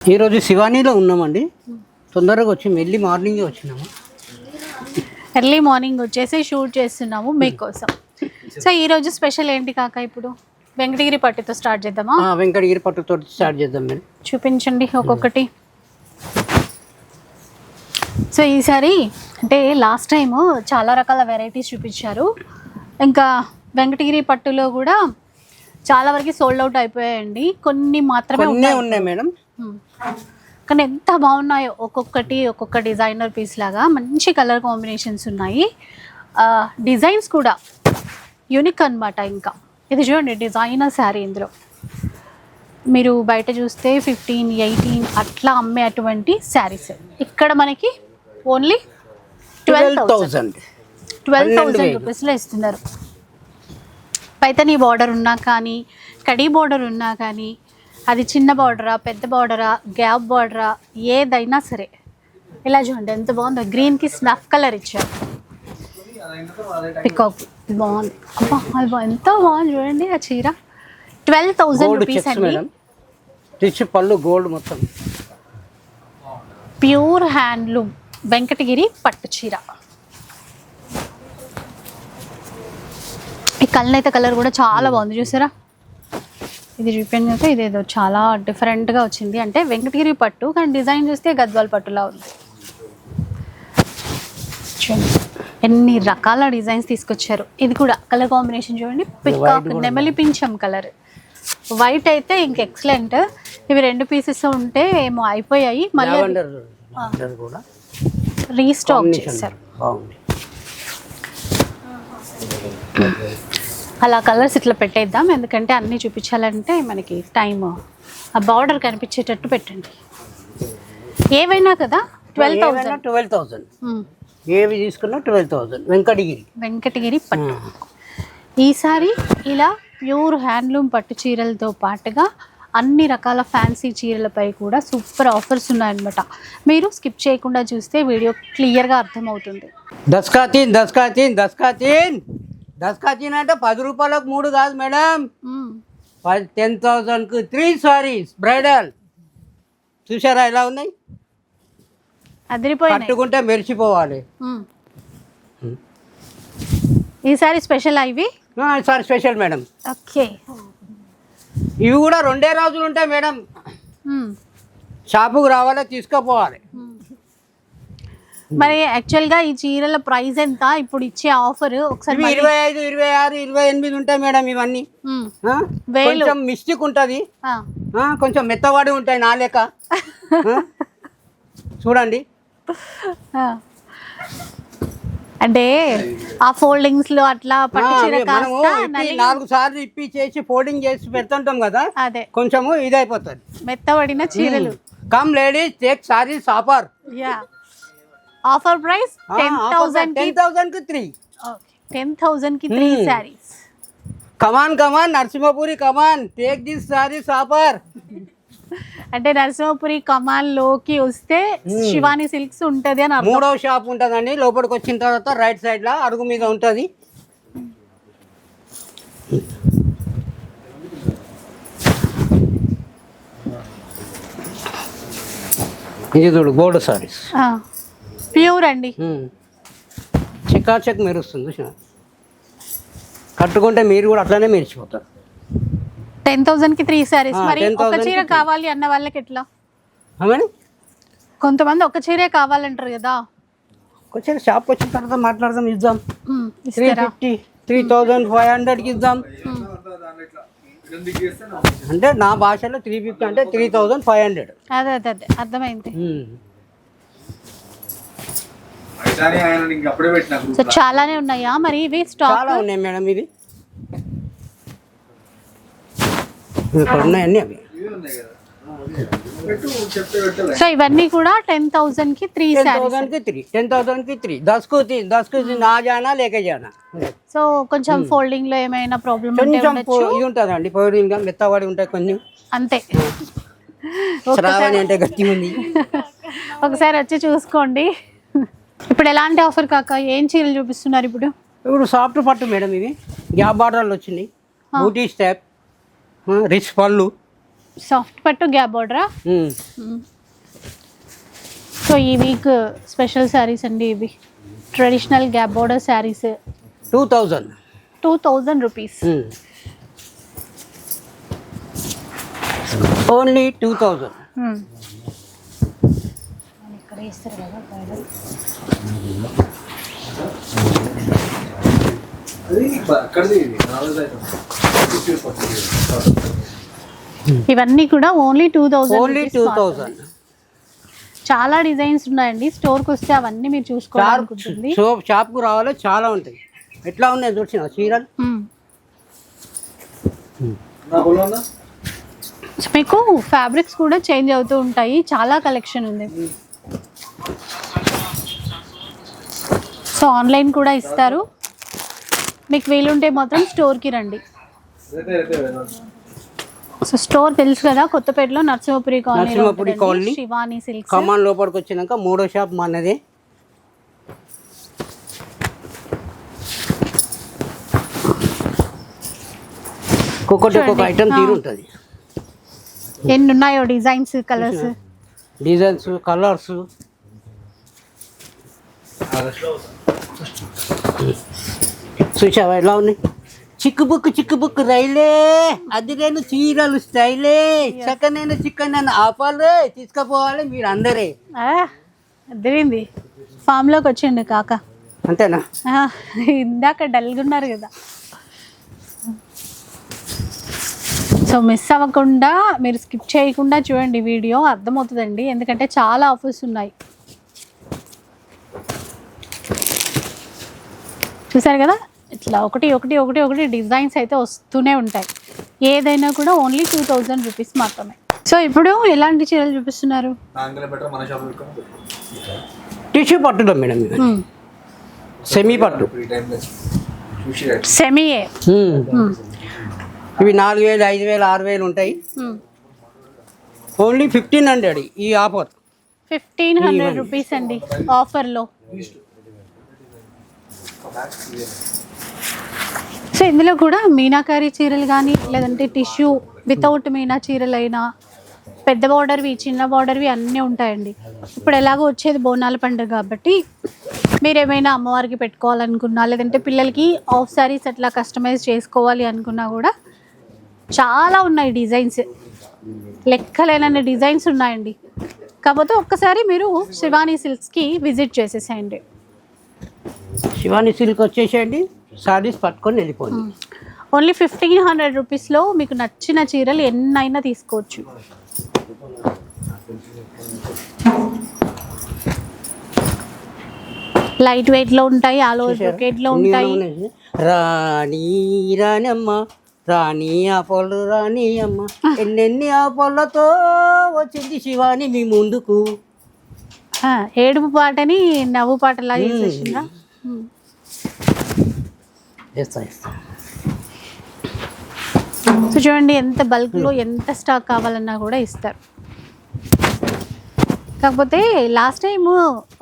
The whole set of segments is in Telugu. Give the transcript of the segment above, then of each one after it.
ఈరోజు శివానీలో ఉన్నామండి. తొందరగా వచ్చి ఎర్లీ మార్నింగే వచ్చినాము. ఎర్లీ మార్నింగ్ వచ్చేసి షూట్ చేస్తున్నాము మీకోసం. సో ఈరోజు స్పెషల్ ఏంటి కాక? ఇప్పుడు వెంకటగిరి పట్టుతో స్టార్ట్ చేద్దామా? వెంకటగిరి పట్టుతో స్టార్ట్ చేద్దాం మేడం. చూపించండి ఒక్కొక్కటి. సో ఈసారి అంటే లాస్ట్ టైం చాలా రకాల వెరైటీస్ చూపించారు. ఇంకా వెంకటగిరి పట్టులో కూడా చాలా వరకు సోల్డ్ అవుట్ అయిపోయాయండి. కొన్ని మాత్రమే ఉన్నాయి మేడం. కానీ ఎంత బాగున్నాయో ఒక్కొక్క డిజైనర్ పీస్ లాగా మంచి కలర్ కాంబినేషన్స్ ఉన్నాయి. డిజైన్స్ కూడా యూనిక్ అనమాట. ఇంకా ఇది చూడండి డిజైనర్ శారీ. ఇందులో మీరు బయట చూస్తే 15, 18 అట్లా అమ్మే అటువంటి శారీస్ ఇక్కడ మనకి ఓన్లీ 12,000 రూపీస్లో ఇస్తున్నారు. పైతని బార్డర్ ఉన్నా కానీ, కడీ బార్డర్ ఉన్నా కానీ, అది చిన్న బార్డరా పెద్ద బార్డరా గ్యాప్ బార్డరా ఏదైనా సరే ఇలా చూడండి ఎంత బాగుందో. గ్రీన్కి స్నఫ్ కలర్ ఇచ్చారు. పికాక్ బాగుంది. అబ్బా అది ఎంత బాగుంది చూడండి ఆ చీర. 12,000 రూపీస్ అండి. రిచ్ పళ్ళు గోల్డ్ మొత్తం ప్యూర్ హ్యాండ్లూమ్ వెంకటగిరి పట్టు చీర. ఈ కలర్ కూడా చాలా బాగుంది చూసారా. ఇది చూపించాక కదా, ఇదేదో చాలా డిఫరెంట్గా వచ్చింది. అంటే వెంకటగిరి పట్టు కానీ డిజైన్ చూస్తే గద్వాల్ పట్టులా ఉంది. చూడండి ఎన్ని రకాల డిజైన్స్ తీసుకొచ్చారు. ఇది కూడా కలర్ కాంబినేషన్ చూడండి. పికాక్ నెమలి పింఛం కలర్, వైట్ అయితే ఇంక ఎక్సలెంట్. ఇవి 2 పీసెస్ ఉంటే ఏమో అయిపోయాయి, మళ్ళీ రీస్టాక్ చేశారు. అలా కలర్స్ ఇట్లా పెట్టేద్దాం, ఎందుకంటే అన్నీ చూపించాలంటే మనకి టైమ్. ఆ బార్డర్ కనిపించేటట్టు పెట్టండి. ఏవైనా కదా 12,000 ఏవి తీసుకున్నా 12,000. వెంకటగిరి పట్టు. ఈసారి ఇలా ప్యూర్ హ్యాండ్లూమ్ పట్టు చీరలతో పాటుగా అన్ని రకాల ఫ్యాన్సీ చీరలపై కూడా సూపర్ ఆఫర్స్ ఉన్నాయన్నమాట. మీరు స్కిప్ చేయకుండా చూస్తే వీడియో క్లియర్గా అర్థమవుతుంది. దస్కాతీన్ అంటే 10 రూపాయలకు 3 కాదు మేడం. 10,000కు 3 సారీస్ బ్రైడల్. చూసారా ఎలా ఉన్నాయి? కట్టుకుంటే మెరిచిపోవాలి. ఈసారి స్పెషల్ ఇవి. ఈసారి స్పెషల్ మేడం. ఓకే, ఇవి కూడా 2 రోజులు ఉంటాయి మేడం. షాపుకు రావాలి, తీసుకుపోవాలి. మరి యాక్చువల్గా ఈ చీరల ప్రైస్ ఎంత ఇప్పుడు ఇచ్చే ఆఫర్? ఒకసారి 25, 26, 28 ఉంటాయి మేడం. ఇవన్నీ కొంచెం మిస్టేక్ ఉంటుంది, కొంచెం మెత్తవాడి ఉంటాయి నా లెక్క. చూడండి అంటే ఆ ఫోల్డింగ్స్ లో అట్లా పట్టు చీర 4 సార్లు ఇప్పి చేసి ఫోల్డింగ్ చేసి పెడుతుంటాం కదా, అదే కొంచెము ఇదైపోతుంది మెత్తబడిన చీరలు. Come ladies take saris offer. Offer price 10,000 కి 3 saris. Come on Narasimhapuri come on take this saris offer. అంటే నరసింహపురి కమాన్ లోకి వస్తే శివాని సిల్క్స్ ఉంటది అని 3వ షాప్ ఉంటుందండి. లోపలికి వచ్చిన తర్వాత రైట్ సైడ్ లో అడుగు మీద ఉంటుంది. ఇది చూడు గోల్డ్ సారీస్ ప్యూర్ అండి. చెక్కాచెక్ మెరుస్తుంది. కట్టుకుంటే మీరు కూడా అట్లానే మెరిచిపోతారు. 10,000 కి 3 సారీస్. మరి ఒక చీర కావాలి అన్న వాళ్ళకి ఎట్లా? కొంతమంది ఒక చీరే కావాలంటారు కదా. ఒక చీర షాప్కి వచ్చిన తర్వాత మాట్లాడదాం, ఇద్దాం. 350, 3,500కి ఇద్దాం. అంటే నా భాషలో 350 అంటే 3,500. అదే అర్థమైంది. సో చాలానే ఉన్నాయా మరి? ఇవి స్టాక్ చాలా ఉన్నాయి మేడం. ఇది ఉన్నాయండి అవి. సో ఇవన్నీ కూడా 10,000 కి 3 10,000 కి 3 10 నా జానా లేకే జానా. సో కొంచెం ఫోల్డింగ్ లో ఏమైనా ప్రాబ్లం ఉంటుందండి. ఫోల్డింగ్ మెత్తవాడి ఉంటాయి కొన్ని, అంతే. శ్రావణి అంటే గట్టిగా ఉంది. ఒకసారి వచ్చి చూసుకోండి. ఇప్పుడు ఎలాంటి ఆఫర్ కాక ఏం చీరలు చూపిస్తున్నారు? ఇప్పుడు సాఫ్ట్ పట్టు మేడం. ఇవి గ్యాప్ బార్డర్లు వచ్చింది, బూటీ స్టెప్, రిచ్ పళ్ళు, సాఫ్ట్ పట్టు గ్యాప్ బార్డరా? సో ఈ వీక్ స్పెషల్ శారీస్ అండి ఇవి, traditional gap border saris. 2000 rupees. Only 2000. ఇవన్నీ కూడా ఓన్లీ 2000. ఓన్లీ 2000. చాలా డిజైన్స్ ఉన్నాయండి, స్టోర్కి వస్తే అవన్నీ మీరు చూసుకోవాలనుకుంటుంది. షాప్కు రావాలి, చాలా ఉంటాయి. ఎట్లా ఉన్నాయి చూసిన చీరలు. మీకు ఫ్యాబ్రిక్స్ కూడా చేంజ్ అవుతూ ఉంటాయి, చాలా కలెక్షన్ ఉంది. సో ఆన్లైన్ కూడా ఇస్తారు, మీకు వీలుంటే మాత్రం స్టోర్కి రండి. సో స్టోర్ తెలుసు కదా, కొత్తపేటలో నరసింహపురి కాలనీ, శివాని సిల్క్స్. కమాన్ లోపలికి వచ్చినాక 3వ షాప్ మనదే. ఒక్కొక్క ఐటమ్ తీరు ఉంటుంది. ఎన్ని ఉన్నాయో డిజైన్స్, కలర్స్. చూసావా ఎలా ఉన్నాయి? చిక్కుబుక్కు రైలే, అది నేను చీరలు స్టైలే, చక్కనైన చికెన్ అని ఆపాలి, తీసుకుపోవాలి మీరు అందరే. అదిరింది, ఫామ్ లోకి వచ్చిండు కాక. అంతేనా? ఇందాక డల్గా ఉన్నారు కదా. సో మిస్ అవ్వకుండా, మీరు స్కిప్ చేయకుండా చూడండి వీడియో, అర్థమవుతుందండి. ఎందుకంటే చాలా ఆఫర్స్ ఉన్నాయి. చూసారు కదా, ఇట్లా ఒకటి డిజైన్స్ అయితే వస్తూనే ఉంటాయి. ఏదైనా కూడా ఓన్లీ 2000 రూపీస్ మాత్రమే. సో ఇప్పుడు ఎలాంటి చీరలు చూపిస్తున్నారు? టిష్యూ పట్టులో మేడం, సెమీ పట్టు. సెమీయే. ఇవి 4000, 5000, 6000 ఉంటాయి. ఓన్లీ 1500 ఈ ఆఫర్. 1500 రూపీస్ అండి ఆఫర్లో. సో ఇందులో కూడా మీనాకారి చీరలు కానీ, లేదంటే టిష్యూ వితౌట్ మీనా చీరలు అయినా, పెద్ద బార్డర్వి, చిన్న బార్డర్వి అన్నీ ఉంటాయండి. ఇప్పుడు ఎలాగో వచ్చేది బోనాల పండుగ కాబట్టి, మీరు ఏమైనా అమ్మవారికి పెట్టుకోవాలనుకున్నా, లేదంటే పిల్లలకి ఆఫ్ శారీస్ అట్లా కస్టమైజ్ చేసుకోవాలి అనుకున్నా కూడా చాలా ఉన్నాయి డిజైన్స్, లెక్కలేనన్ని డిజైన్స్ ఉన్నాయండి. కాకపోతే ఒక్కసారి మీరు శివాని సిల్క్స్కి విజిట్ చేసేసేయండి. శివాని సిల్క్ వచ్చేసేయండి, సారీస్ పట్టుకొని వెళ్ళిపోండి. ఓన్లీ 1500 రూపీస్లో మీకు నచ్చిన చీరలు ఎన్నైనా తీసుకోవచ్చు. లైట్ వెయిట్లో ఉంటాయి, ఆల్ ఓవర్ బ్రొకేట్లో ఉంటాయి. రాణి రాణమ్మ, రాణి ఆపలు రాణి అమ్మ, ఎన్నెన్ని ఆపలతో వచ్చింది శివాని మీ ముందుకు. ఏడుపు పాటని నవ్వు పాటలా చేసేసిందా? సో చూడండి, ఎంత బల్క్లో ఎంత స్టాక్ కావాలన్నా కూడా ఇస్తారు. కాకపోతే లాస్ట్ టైం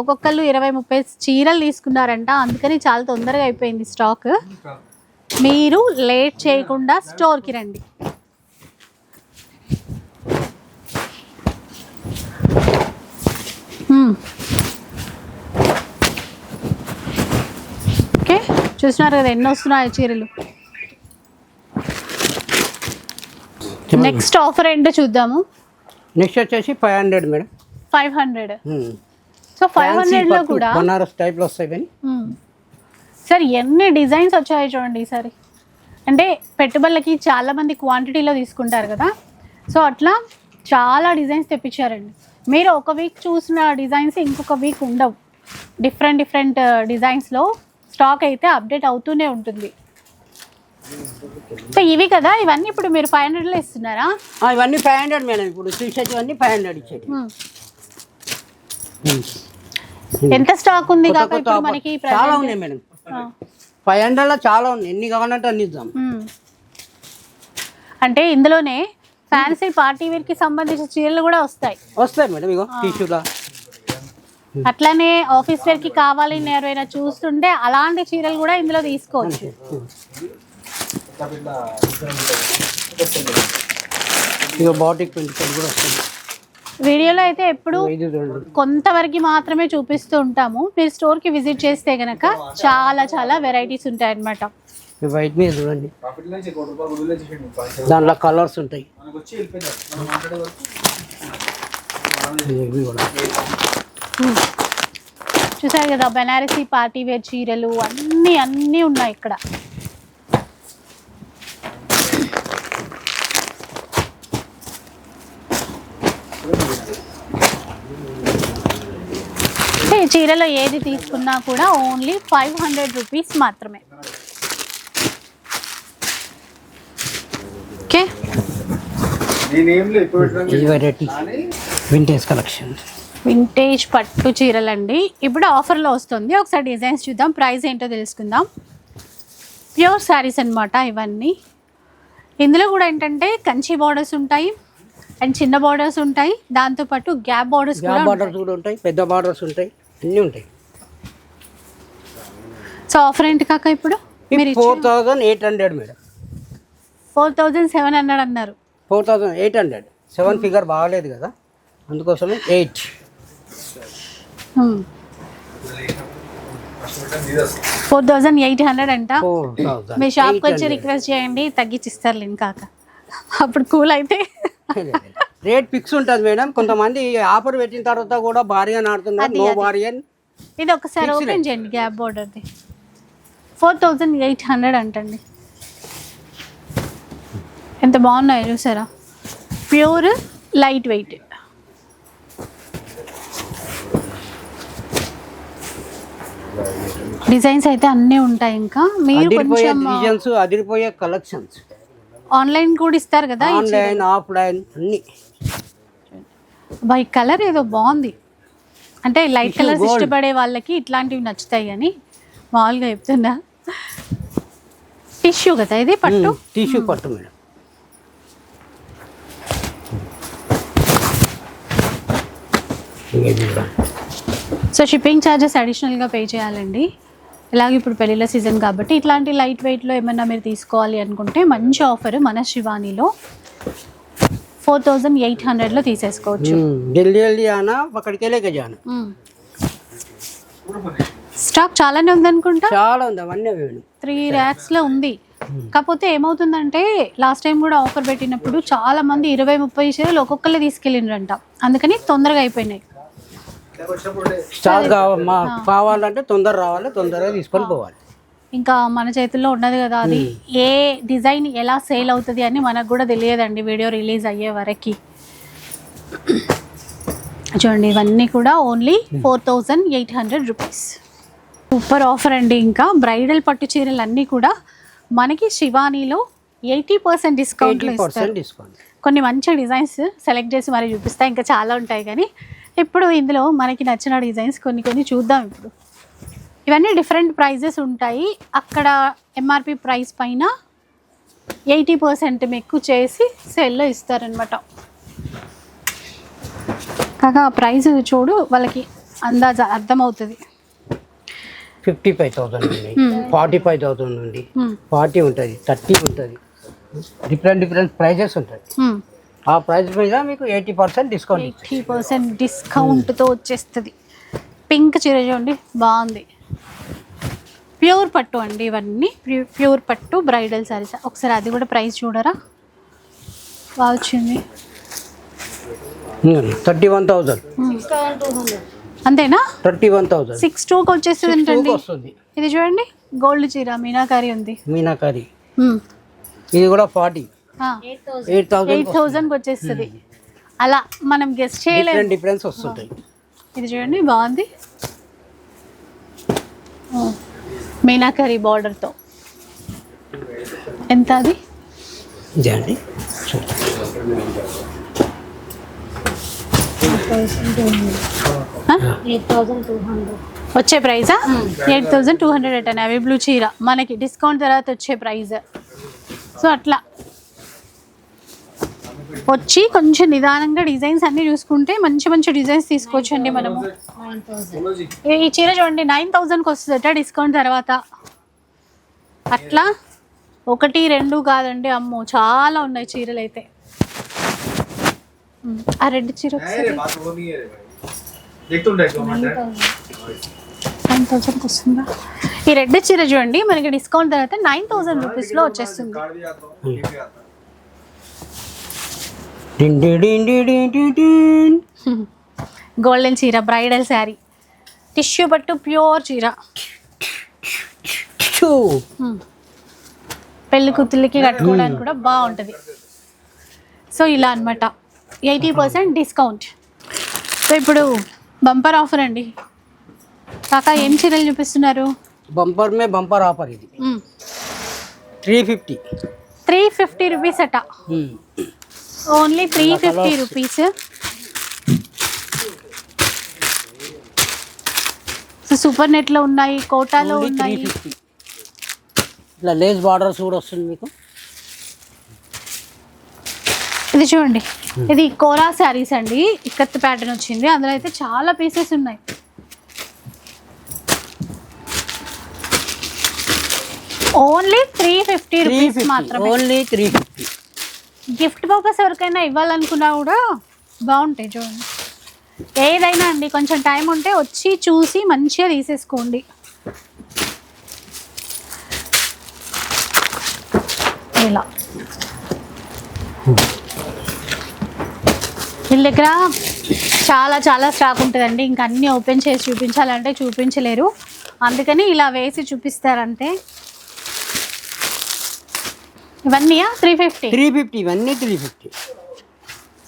ఒక్కొక్కళ్ళు 20-30 చీరలు తీసుకున్నారంట, అందుకని చాలా తొందరగా అయిపోయింది స్టాక్. మీరు లేట్ చేయకుండా స్టోర్కి రండి. ఓకే, చూస్తున్నారు కదా ఎన్ని వస్తున్నాయి చీరలు. నెక్స్ట్ ఆఫర్ ఏంటో చూద్దాము. నెక్స్ట్ వచ్చేసి 500 మేడం. 500. సో 500లో కూడా బనారస్ టైప్లో వస్తాయి. కానీ సార్ ఎన్ని డిజైన్స్ వచ్చాయో చూడండి ఈసారి. అంటే పెట్టుబడులకి చాలామంది క్వాంటిటీలో తీసుకుంటారు కదా, సో అట్లా చాలా డిజైన్స్ తెప్పించారండి. మీరు ఒక వీక్ చూసిన డిజైన్స్ ఇంకొక వీక్ ఉండవు. డిఫరెంట్ డిజైన్స్లో స్టాక్ అయితే అప్డేట్ అవుతూనే ఉంటుంది. సో ఇవి కదా, ఇవన్నీ ఇప్పుడు మీరు 500లో ఇస్తున్నారా? ఇవన్నీ 500 మేడం. ఇప్పుడు చూసేటివన్నీ 500 ఇచ్చేది. ఎంత స్టాక్ ఉంది కాక ఇప్పుడు మనకి? చాలా ఉన్నాయి మేడం, 500లో చాలా ఉన్నాయి. ఎన్ని కావాలంటే అన్ని ఇద్దాం. అంటే ఇందులోనే ఫ్యాన్సీ పార్టీ వేర్ కి సంబంధించిన చీరలు కూడా వస్తాయి మేడం. ఇగో టిష్యూలా, అట్లానే ఆఫీస్ వేర్ కి కావాలి ఎవరైనా చూస్తుంటే అలాంటి చీరలు కూడా ఇందులో తీసుకోవచ్చు. ఇక బాటిక్ ప్రింట్ కూడా వస్తుంది. వీడియోలో అయితే ఎప్పుడు ఇది చూడండి. కొంతవరకు మాత్రమే చూపిస్తూ ఉంటాము. మీరు స్టోర్కి విజిట్ చేస్తే కనుక చాలా చాలా వెరైటీస్ ఉంటాయి అన్నమాట. ఈ వైట్ మీద చూడండి, దాంట్లో కలర్స్ ఉంటాయి. ఇవి కూడా చూసారు కదా, బెనారసీ పార్టీ వేర్ చీరలు అన్నీ ఉన్నాయి ఇక్కడ. ఈ చీరలో ఏది తీసుకున్నా కూడా ఓన్లీ 500 రూపీస్ మాత్రమే. ఓకే, ఈ వెరైటీ వింటేజ్ కలెక్షన్, వింటేజ్ పట్టు చీరలండి. ఇప్పుడు ఆఫర్లో వస్తుంది. ఒకసారి డిజైన్స్ చూద్దాం, ప్రైస్ ఏంటో తెలుసుకుందాం. ప్యూర్ శారీస్ అన్నమాట ఇవన్నీ. ఇందులో కూడా ఏంటంటే కంచి బార్డర్స్ ఉంటాయి అండ్ చిన్న బార్డర్స్ ఉంటాయి, దాంతోపాటు గ్యాప్ బార్డర్స్ కూడా ఉంటాయి, పెద్ద బార్డర్స్ ఉంటాయి, అన్నీ ఉంటాయి. సో ఆఫర్ ఏంటి కాక ఇప్పుడు? 4800 మేడం. 4700 అన్నారు. 4800, 7 ఫిగర్ బాగాలేదు కదా, అందుకోసమే 8. 4800 అంట. మీ షాప్కి వచ్చి రిక్వెస్ట్ చేయండి, తగ్గించిస్తారు లేని కాక, అప్పుడు కూల్ అయితే. రేట్ ఫిక్స్ ఉంటుంది మేడం. కొంతమంది ఆఫర్ పెట్టిన తర్వాత కూడా భారీగా ఆడుతున్నారు, నో భారీగా. ఇది ఒకసారి ఓపెన్ చేయండి, గ్యాప్ బోర్డర్ది. 4800 అంటండి. ఎంత బాగున్నాయో చూసారా, ప్యూర్ లైట్ వెయిట్. డిజైన్స్ అయితే అన్నీ ఉంటాయి. ఇంకా మీరు కొంచెం డిజైన్స్, అదిరిపోయే కలెక్షన్స్. ఆన్లైన్ కూడా ఇస్తారు కదా, ఆన్లైన్ ఆఫ్లైన్ అన్ని. బై కలర్ ఏదో బాగుంది, అంటే లైట్ కలర్స్ ఇష్టపడే వాళ్ళకి ఇట్లాంటివి నచ్చుతాయి అని మామూలుగా చెప్తున్నా. టిష్యూ కదా ఇది, పట్టు టిష్యూ పట్టు మేడం. సో షిప్పింగ్ ఛార్జెస్ అడిషనల్గా పే చేయాలండి. ఇలాగే ఇప్పుడు పెళ్ళిళ్ళ సీజన్ కాబట్టి ఇట్లాంటి లైట్ వెయిట్లో ఏమన్నా మీరు తీసుకోవాలి అనుకుంటే మంచి ఆఫర్ మన శివానీలో 4800లో తీసేసుకోవచ్చు. స్టాక్ చాలానే ఉందనుకుంటా, చాలా ఉంది, అవన్నీ 3 racks ఉంది. కాకపోతే ఏమవుతుందంటే లాస్ట్ టైం కూడా ఆఫర్ పెట్టినప్పుడు చాలా మంది 20-30 చీరలు ఒక్కొక్కరే తీసుకెళ్ళిండ్రంట, అందుకని తొందరగా అయిపోయినాయి. స్టాక్ కావాలంటే తొందర రావాలి, తొందరగా తీసుకొని పోవాలి. ఇంకా మన చేతుల్లో ఉన్నది కదా, అది ఏ డిజైన్ ఎలా సేల్ అవుతుంది అని మనకు కూడా తెలియదండి వీడియో రిలీజ్ అయ్యే వరకు. చూడండి, ఇవన్నీ కూడా ఓన్లీ 4800 రూపీస్. సూపర్ ఆఫర్ అండి. ఇంకా బ్రైడల్ పట్టు చీరలు అన్నీ కూడా మనకి శివానీలో 80% డిస్కౌంట్లో ఇస్తారు. కొన్ని మంచి డిజైన్స్ సెలెక్ట్ చేసి మరి చూపిస్తా, ఇంకా చాలా ఉంటాయి కానీ ఇప్పుడు ఇందులో మనకి నచ్చిన డిజైన్స్ కొన్ని చూద్దాం. ఇప్పుడు ఇవన్నీ డిఫరెంట్ ప్రైజెస్ ఉంటాయి. అక్కడ ఎంఆర్పి ప్రైస్ పైన 80% మీకు చేసి సేల్లో ఇస్తారనమాట. కాగా ప్రైస్ చూడు, వాళ్ళకి అందాజ అర్థమవుతుంది. 55,000 ఉంది, 45,000 ఉంది, 40 ఉంటుంది, 30 ఉంటుంది, డిఫరెంట్ ప్రైజెస్ ఉంటాయి. ఆ ప్రైస్ మీద మీకు 80% డిస్కౌంట్. 80% డిస్కౌంట్తో వచ్చేస్తుంది. పింక్ చీర చూడండి, బాగుంది. ప్యూర్ పట్టు అండి ఇవన్నీ, ప్యూర్ పట్టు బ్రైడల్ సారీస్. ఒకసారి అది కూడా ప్రైస్ చూడరా, బాగా వచ్చింది. 31,000 అంతేనా? 31,000 62కి వచ్చేస్తుంది ఏంటండి. ఇది చూడండి, గోల్డ్ చీర మీనాకారి ఉంది, మీనాకారి. ఇది కూడా 8,000కి వచ్చేస్తుంది. అలా మనం గెస్ట్ చేయలేము, డిఫరెన్స్ వస్తుంటాయి. ఇది చూడండి, బాగుంది. మీనాకరీ బార్డర్తో. ఎంత అది? ఇదే అండి, 8,200 వచ్చే ప్రైజా? 8,200 అట నేవీ బ్లూ చీర మనకి డిస్కౌంట్ తర్వాత వచ్చే ప్రైజ్. సో అట్లా వచ్చి కొంచెం నిదానంగా డిజైన్స్ అన్నీ చూసుకుంటే మంచి డిజైన్స్ తీసుకోవచ్చండి మనము. ఈ చీర చూడండి 9,000కి వస్తుందట డిస్కౌంట్ తర్వాత. అట్లా 1, 2 కాదండి, అమ్మో చాలా ఉన్నాయి చీరలు అయితే. ఆ రెడ్ చీర ఒకసారి देखते 9,000 వస్తుందా? ఈ రెడ్ చీర చూడండి మనకి డిస్కౌంట్ తర్వాత 9,000 రూపీస్లో వచ్చేస్తుంది. టిన్ టిన్ టిన్ టిన్ టిన్ టిన్. గోల్డెన్ చీర, బ్రైడల్ శారీ, టిష్యూ పట్టు ప్యూర్ చీర, చూ. పెళ్లి కూతుళ్ళకి కట్టుకోవడానికి కూడా బాగుంటుంది. సో ఇలా అనమాట 80% డిస్కౌంట్. సో ఇప్పుడు బంపర్ ఆఫర్ అండి. కాకా ఏం చీరలు చూపిస్తున్నారు? బంపర్ మే బంపర్ ఆఫర్ ఇది 350. 350 రూపీస్ అట. Only 350 rupees. సో సూపర్ నెట్లో ఉన్నాయి, కోటాలో ఉన్నాయి. 350. ఇట్లా లేస్ బార్డర్స్ కూడా వస్తుంది మీకు. ఇది చూడండి, ఇది కోరా శారీస్ అండి, ఇక్కత్ ప్యాటర్న్ వచ్చింది. అందులో అయితే చాలా పీసెస్ ఉన్నాయి. ఓన్లీ 350 రూపీస్ మాత్రమే. ఓన్లీ 350. గిఫ్ట్ పర్పస్ ఎవరికైనా ఇవ్వాలనుకున్నా కూడా బాగుంటాయి. చూడండి, ఏదైనా అండి కొంచెం టైం ఉంటే వచ్చి చూసి మంచిగా తీసేసుకోండి. ఇలా వీళ్ళ దగ్గర చాలా చాలా స్టాక్ ఉంటుందండి. ఇంకా అన్నీ ఓపెన్ చేసి చూపించాలంటే చూపించలేరు, అందుకని ఇలా వేసి చూపిస్తారంటే. ఇవన్నీ 350. ఇవన్నీ 350.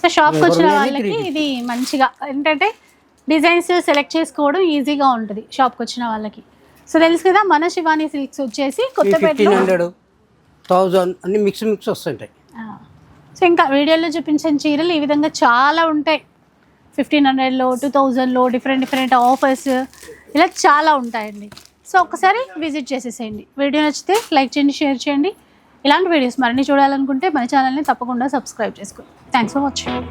సో షాప్కి వచ్చిన వాళ్ళకి ఇది మంచిగా ఏంటంటే డిజైన్స్ సెలెక్ట్ చేసుకోవడం ఈజీగా ఉంటుంది షాప్కి వచ్చిన వాళ్ళకి. సో తెలుసు కదా, మన శివాని సిల్క్స్ వచ్చేసి కొత్తపేటలో 1500, 1000 అన్ని మిక్స్ వస్తుంటాయి. సో ఇంకా వీడియోలో చూపించిన చీరలు ఈ విధంగా చాలా ఉంటాయి. 1500లో, 2000లో డిఫరెంట్ ఆఫర్స్ ఇలా చాలా ఉంటాయండి. సో ఒకసారి విజిట్ చేసేసేయండి. వీడియో నచ్చితే లైక్ చేయండి, షేర్ చేయండి. ఇలాంటి వీడియోస్ మరిన్ని చూడాలనుకుంటే మన ఛానల్ని తప్పకుండా సబ్స్క్రైబ్ చేసుకోండి. Thanks for watching.